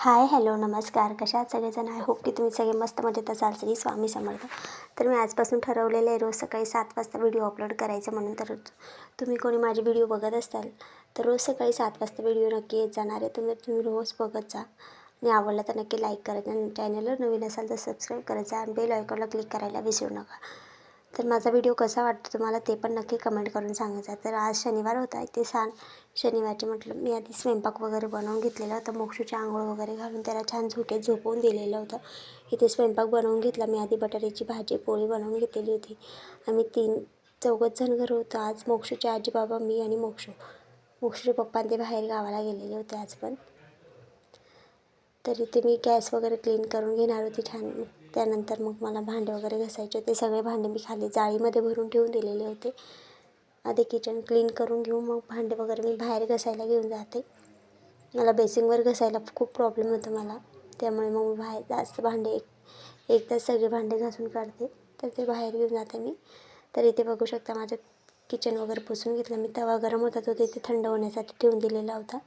Hi hello नमस्कार. कशा आहात सगळेजण? आय होप की तुम्ही सगळे मस्त मजेत असाल. सगळी स्वामी समर्थ. तर मी आजपासून ठरवलेलं आहे रोज सकाळी 7 वाजता व्हिडिओ अपलोड करायचं म्हणून. तर तुम्ही कोणी माझे व्हिडिओ बघत असाल तर रोज सकाळी 7 वाजता व्हिडिओ नक्की येत जाणार आहे. तुम्ही रोज बघत जा आणि आवडला तर नक्की लाईक करा आणि चॅनलवर नवीन असाल तर सबस्क्राईब करायचं आणि बेल आयकॉनला क्लिक करायला विसरू नका. तर माझा व्हिडिओ कसा वाटतो तुम्हाला ते पण नक्की कमेंट करून सांगायचं. तर आज शनिवार होता. ते शनिवारचे म्हटलं मी आधी स्वयंपाक वगैरे बनवून घेतलेला होता. मोक्षूची आंघोळ वगैरे घालून त्याला छान झोपवून दिलेलं होतं. इथे स्वयंपाक बनवून घेतला मी. आधी बटाट्याची भाजी पोळी बनवून घेतलेली होती. आम्ही चौघंच जण घर होतो आज. मोक्षूचे आजी बाबा मी आणि मोक्षूचे पप्पा ते बाहेर गावाला गेलेले होते आज पण. तर इथे मी गॅस वगैरे क्लीन करून घेणार होती छान. त्यानंतर मग मला भांडे वगैरे घासायचे होते. सगळे भांडे मी खाली जाळीमध्ये भरून ठेवून दिलेले होते. आधी किचन क्लीन करून घेऊन मग भांडे वगैरे मी बाहेर घासायला घेऊन जाते. मला बेसिंगवर घासायला खूप प्रॉब्लेम होतो मला. त्यामुळे मग मी बाहेर जास्त भांडे एक तास सगळे भांडे घासून काढते. तर ते बाहेर घेऊन जाते मी. तर इथे बघू शकता माझं किचन वगैरे पुसून घेतलं मी. तवा गरम होता तो तिथे थंड होण्यासाठी ठेवून दिलेला होता.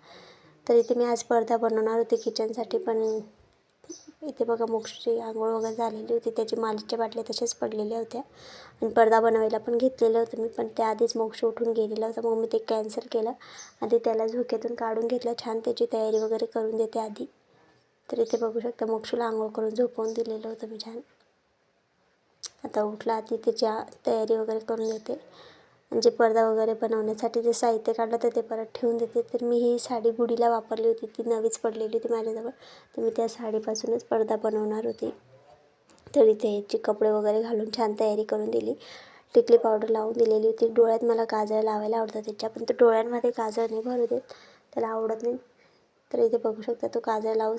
तर इथे मी आज पडदा बनवणार होते किचनसाठी. पण इथे बघा मोक्षची आंघोळ वगैरे झालेली होती. त्याची मालिशच्या बाटल्या तशाच पडलेल्या होत्या आणि पडदा बनवायला पण घेतलेलं होतं मी. पण त्याआधीच मोक्ष उठून गेलेला होता. मग मी ते कॅन्सल केलं. आधी त्याला झोक्यातून काढून घेतलं. छान त्याची तयारी वगैरे करून देते आधी. तर इथे बघू शकता मोक्षला आंघोळ करून झोपवून दिलेलं होतं मी छान. आता उठला आधी त्याची तयारी वगैरे करून देते. म्हणजे पडदा वगैरे बनवण्यासाठी जे साहित्य काढलं तर ते परत ठेवून देते. तर मी ही साडी गुढीला वापरली होती. ती नवीच पडलेली होती माझ्याजवळ. तर मी त्या साडीपासूनच पडदा बनवणार होती. तर इथे याची कपडे वगैरे घालून छान तयारी करून दिली. टिकली पावडर लावून दिलेली होती. डोळ्यात मला काजळ लावायला आवडतं त्याच्या. पण तो डोळ्यांमध्ये काजळ नाही भरू देत. त्याला आवडत नाही. तर इथे बघू शकता तो काजळ लावून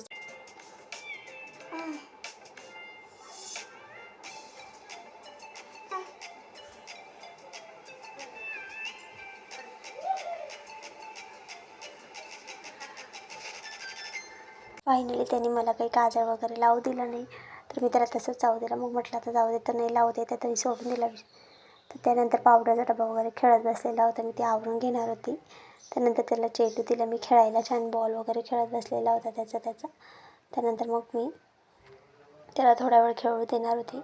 फायनली त्यांनी मला काही काजळ वगैरे लावू दिलं नाही. तर मी त्याला तसंच जाऊ दिला. मग म्हटलं आता जाऊ दे तर नाही लावू दे तर तरी सोडून दिला. तर त्यानंतर पावडरचा डबा वगैरे खेळत बसलेला होता. मी ती आवरून घेणार होती. त्यानंतर त्याला चेटू दिला मी खेळायला. छान बॉल वगैरे खेळत बसलेला होता त्याचा. त्यानंतर मग मी त्याला थोडा वेळ खेळू देणार होती.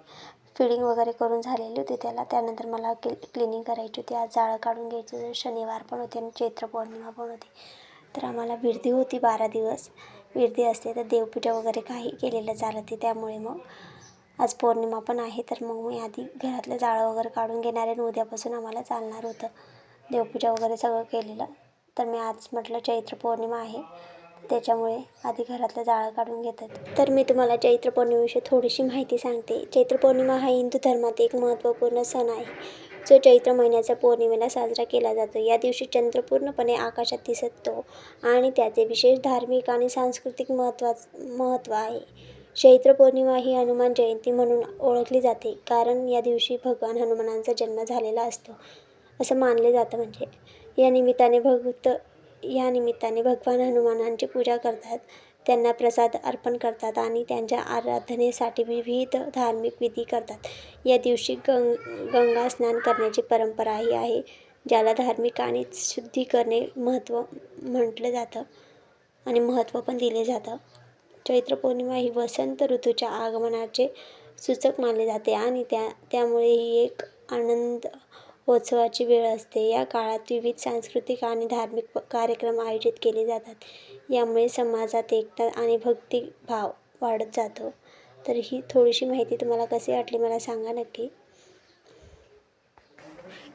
फीडिंग वगैरे करून झालेली होती त्याला. त्यानंतर मला क्लिनिंग करायची होती. आज जाळं काढून घ्यायचं. शनिवार पण होते आणि चैत्र पौर्णिमा पण होती. तर आम्हाला विरधी होती 12 दिवस. विरधी असते तर देवपूजा वगैरे काही केलेलं चालत नाही. त्यामुळे मग आज पौर्णिमा पण आहे. तर मग मी आधी घरातलं जाळं वगैरे काढून घेणार आहे आणि उद्यापासून आम्हाला चालणार होतं देवपूजा वगैरे सगळं केलेलं. तर मी आज म्हटलं चैत्र पौर्णिमा आहे त्याच्यामुळे आधी घरातलं जाळं काढून घेतात. तर मी तुम्हाला चैत्र पौर्णिमेविषयी थोडीशी माहिती सांगते. चैत्र पौर्णिमा हा हिंदू धर्मात एक महत्त्वपूर्ण सण आहे जो चैत्र महिन्याच्या पौर्णिमेला साजरा केला जातो. या दिवशी चंद्र पूर्णपणे आकाशात दिसतो आणि त्याचे विशेष धार्मिक आणि सांस्कृतिक महत्त्व आहे. चैत्र पौर्णिमा ही हनुमान जयंती म्हणून ओळखली जाते कारण या दिवशी भगवान हनुमानांचा जन्म झालेला असतो असं मानले जातं. म्हणजे या निमित्ताने भगवान हनुमानांची पूजा करतात, त्यांना प्रसाद अर्पण करतात आणि त्यांच्या आराधनेसाठी विविध धार्मिक विधी करतात. या दिवशी गंगा स्नान करण्याची परंपराही आहे ज्याला धार्मिक आणि शुद्धी करणे म्हटलं जातं आणि महत्त्व पण दिले जातं. चैत्र पौर्णिमा ही वसंत ऋतूच्या आगमनाचे सूचक मानले जाते आणि त्यामुळे ही एक आनंदोत्सवाची वेळ असते. या काळात विविध सांस्कृतिक आणि धार्मिक कार्यक्रम आयोजित केले जातात. यामुळे समाजात एकता आणि भक्तिभाव वाढत जातो. तर ही थोडीशी माहिती तुम्हाला कशी वाटली मला सांगा नक्की.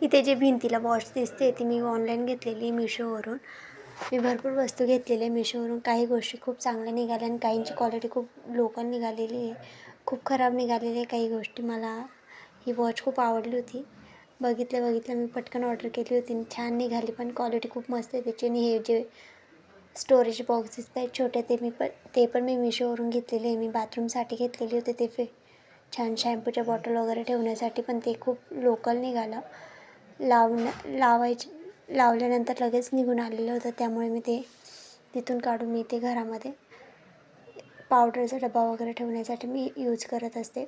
इथे जी भिंतीला वॉच दिसते ती मी ऑनलाईन घेतलेली मिशोवरून. मी भरपूर वस्तू घेतलेल्या मिशोवरून. काही गोष्टी खूप चांगल्या निघाल्या आणि काहींची क्वालिटी खूप लोकल निघालेली आहे, खूप खराब निघालेली आहे काही गोष्टी. मला ही वॉच खूप आवडली होती. बघितलं मी पटकन ऑर्डर केली होती आणि छान निघाली पण. क्वालिटी खूप मस्त आहे त्याची. आणि हे जे स्टोरेज बॉक्स दिसत आहेत छोटे ते पण मी मिशोवरून घेतलेले आहे. मी बाथरूमसाठी घेतलेले होते ते छान शॅम्पूच्या बॉटल वगैरे ठेवण्यासाठी. पण ते खूप लोकल निघालं. लावल्यानंतर लगेच निघून आलेलं होतं. त्यामुळे मी ते तिथून काढून मी ते घरामध्ये पावडरचा डबा वगैरे ठेवण्यासाठी मी यूज करत असते.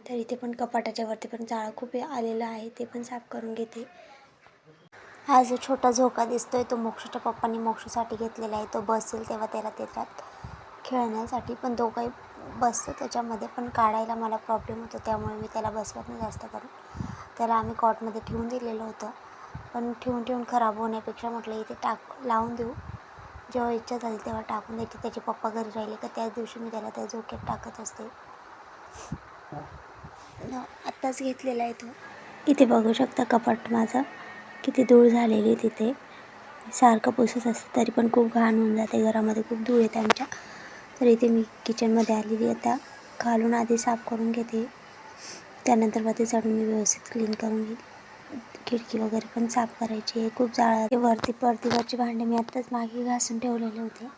तर इथे पण कपाटाच्या वरती पण जाळं खूप आलेलं आहे ते पण साफ करून घेते. हा जो छोटा झोका दिसतोय तो मोक्षच्या पप्पांनी मोक्षसाठी घेतलेला आहे. तो बसेल तेव्हा त्याला देतात खेळण्यासाठी, पण तो काही बसतो त्याच्यामध्ये, पण काढायला मला प्रॉब्लेम होतो त्यामुळे मी त्याला बसवत नाही जास्त करून. त्याला आम्ही कॉटमध्ये ठेवून दिलेलं होतं, पण ठेवून खराब होण्यापेक्षा म्हटलं इथे लावून देऊ. जेव्हा इच्छा झाली तेव्हा टाकून द्यायची. त्याचे पप्पा घरी राहिले का त्याच दिवशी मी त्याला त्या झोक्यात टाकत असते. आत्ताच घेतलेला आहे तो. इथे बघू शकता कपाट माझं किती धूळ झालेली तिथे. सारखं पुसत असते तरी पण खूप घाण होऊन जाते. घरामध्ये खूप धूळ येते आमच्या. तर इथे मी किचनमध्ये आलेली आता खालून आधी साफ करून घेते, त्यानंतर वरती चढून मी व्यवस्थित क्लीन करून घेईल. खिडकी वगैरे पण साफ करायची आहे. खूप जाळं वरची भांडे मी आत्ताच मागे घासून ठेवलेले होते.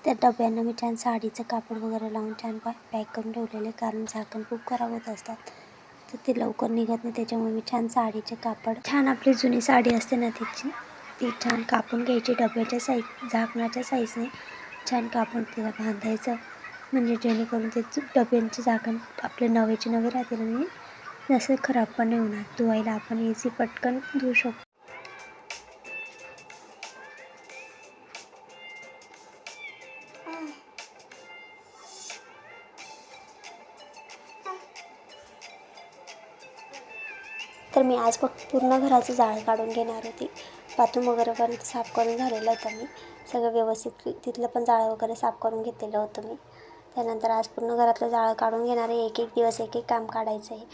त्या डब्यांना मी छान साडीचं कापड वगैरे लावून छान पॅक करून ठेवलेले, कारण झाकण खूप खराब होत असतात तर ते लवकर निघत नाही. त्याच्यामुळे मी छान साडीचे कापड, छान आपली जुनी साडी असते ना ती छान कापून घ्यायची. डब्याच्या झाकणाच्या साईजने छान कापून तिला बांधायचं, म्हणजे जेणेकरून ते डब्यांचे झाकण आपले नवेचे नवे राहतील आणि जसं खराब पण नाही होणार. धुवायला आपण इझी पटकन धुवू शकतो. तर मी आज पूर्ण घराचं जाळं काढून घेणार होती. बाथरूम वगैरे पण साफ करून झालेलं होतं मी. सगळं व्यवस्थित तिथलं पण जाळं वगैरे साफ करून घेतलेलं होतं मी. त्यानंतर आज पूर्ण घरातलं जाळं काढून घेणार आहे. एक दिवस एक काम काढायचं आहे.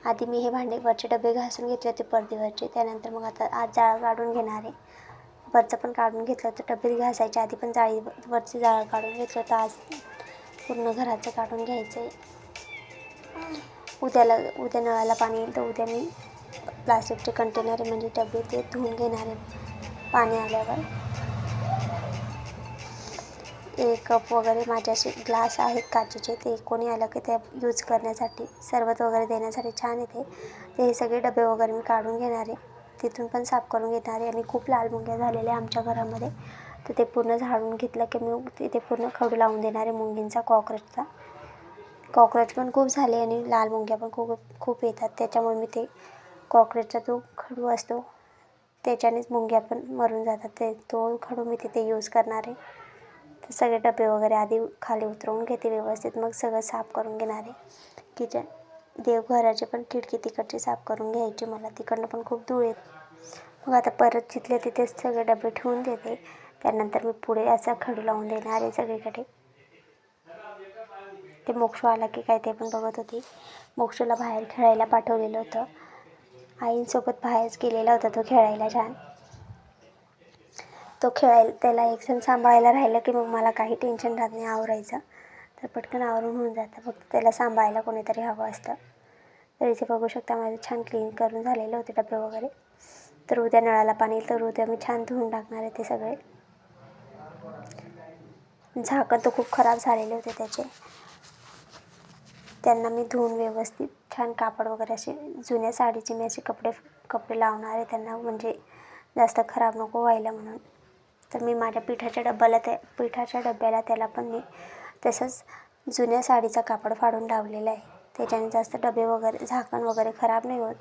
आधी मी हे वरचे डबे घासून घेतले होते पडदीवरचे, त्यानंतर मग आता आज जाळं काढून घेणार आहे. वरचं पण काढून घेतलं होतं, डबे घासायच्या आधी पण वरचं जाळं काढून घेतलं होतं. आज पूर्ण घराचं काढून घ्यायचं आहे. उद्या नळाला पाणी येईल तर उद्या मी प्लास्टिकचे कंटेनर म्हणजे डबे ते धुवून घेणार आहे पाणी आल्यावर. एक कप वगैरे माझ्याशी ग्लास आहेत काचेचे, ते कोणी आलं की ते यूज करण्यासाठी, सरबत वगैरे देण्यासाठी छान येते. ते हे सगळे डबे वगैरे मी काढून घेणार आहे, तिथून पण साफ करून घेणार आहे. आणि खूप लाल मुंग्या झालेल्या आमच्या घरामध्ये, तर ते पूर्ण झाडून घेतलं की मी तिथे पूर्ण खडू लावून देणार आहे मुंगींचा, कॉकरोच पण खूप झाले आणि लाल मुंग्या पण खूप येतात. त्याच्यामुळे मी ते कॉकरोचचा जो खडू असतो त्याच्यानेच मुंग्या पण मरून जातात, तो खडू मी तिथे यूज करणार आहे. तर सगळे डबे वगैरे आधी खाली उतरवून घेते व्यवस्थित, मग सगळं साफ करून घेणार आहे. किचन देवघराचे पण खिडकी तिकडची साफ करून घ्यायची, मला तिकडनं पण खूप धूळ येते. मग आता परत जिथले तिथेच सगळे डबे ठेवून देते. त्यानंतर मी पुढे असा खडू लावून देणार आहे सगळीकडे. ते मोक्ष आला की काय ते पण बघत होती. मोक्षला बाहेर खेळायला पाठवलेलं होतं, आईंसोबत बाहेरच गेलेला होता तो खेळायला छान. तो त्याला एक जण सांभाळायला राहिलं की मग मला काही टेन्शन राहत नाही आवरायचं, तर पटकन आवरून होऊन जातं. फक्त त्याला सांभाळायला कोणीतरी हवं असतं. तर इथे बघू शकता माझं छान क्लीन करून झालेले होते डबे वगैरे. तर उद्या नळाला पाणी येईल तर उद्या मी छान धुवून टाकणार आहे ते सगळे. झाकण तर खूप खराब झालेले होते त्याचे, त्यांना मी धुवून व्यवस्थित छान कापड वगैरे असे जुन्या साडीचे मी असे कपडे लावणार आहे त्यांना, म्हणजे जास्त खराब नको व्हायला म्हणून. तर मी माझ्या पिठाच्या डब्याला त्याला पण मी तसंच जुन्या साडीचा कापड फाडून लावलेला आहे, त्याच्याने जास्त डबे वगैरे झाकण वगैरे खराब नाही होत.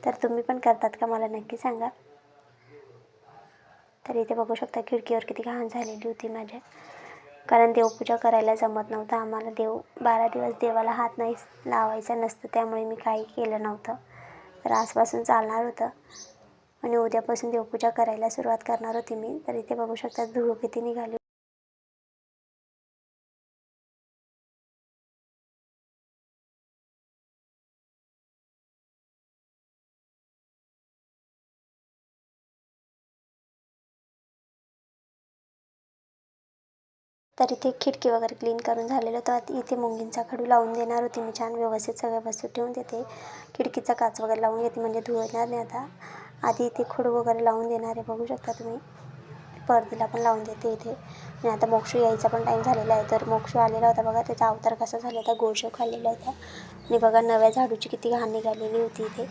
तर तुम्ही पण करतात का मला नक्की सांगा. तर इथे बघू शकता खिडकीवर किती घाण झालेली होती माझ्या, कारण देवपूजा करायला जमत नव्हतं आम्हाला. 12 दिवस देवाला हात नाही लावायचा नसतं, त्यामुळे मी काही केलं नव्हतं. तर आजपासून चालणार होतं आणि उद्यापासून देवपूजा करायला सुरुवात करणार होती मी. तर इथे बघू शकता धूळ किती निघाली. तर इथे खिडकी वगैरे क्लीन करून झालेलं होतं. इथे मुंगींचा खडू लावून देणार होती मी छान व्यवस्थित, सगळ्या वस्तू ठेवून देते. खिडकीचा काच वगैरे लावून घेते म्हणजे धूळ येणार नाही. आता आधी इथे खडू वगैरे लावून देणार आहे, बघू शकता तुम्ही. पडदीला पण लावून देते इथे. आणि आता मोक्ष यायचा पण टाईम झालेला आहे. तर मोक्ष आलेला होता बघा, त्याचा अवतार कसा झाला होता, गोडशेव खाल्लेला होता. आणि बघा नव्या झाडूची किती घाण निघालेली होती इथे.